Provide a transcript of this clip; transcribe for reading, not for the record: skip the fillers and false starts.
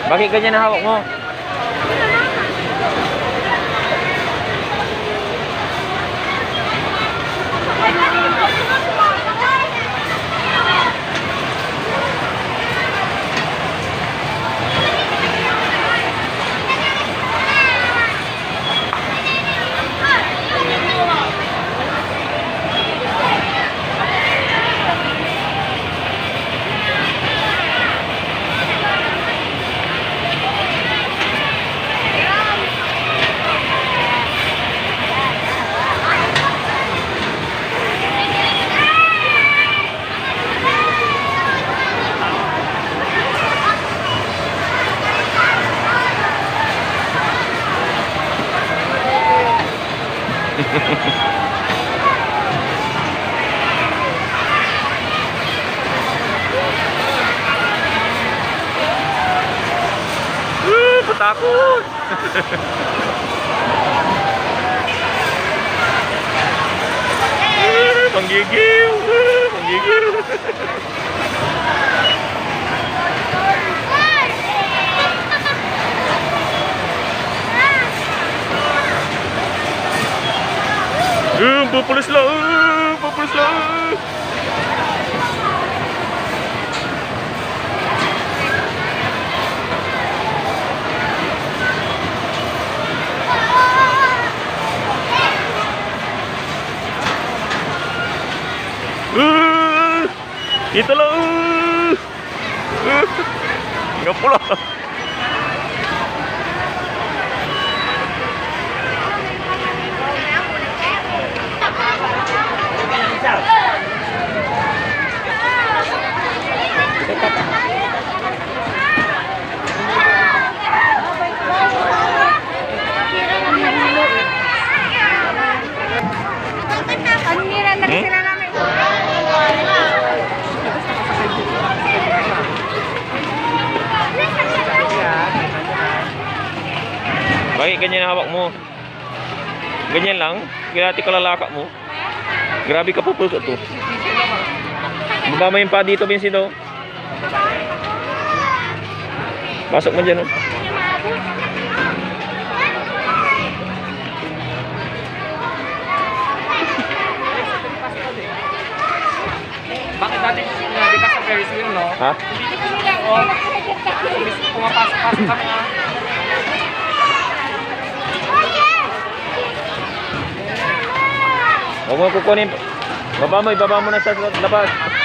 Bakit ganyan na hawak mo? Takut. Penggigil, penggigil. Pupulis lah, pupulis lah. Ito lang. Enggak pula. Bakit ganyan ang hawak mo? Ganyan lang? Kilati ka lalaka mo? Grabe ka po ka to. Baba mo yung pa dito, Vincent, oh. Pasok mo dyan, oh. Bakit dati di ka sa Ferris wheel, no? Ha? Pumapasok-pasok kami, ha? Huwag mo kukunin. Ibaba mo na sa labas.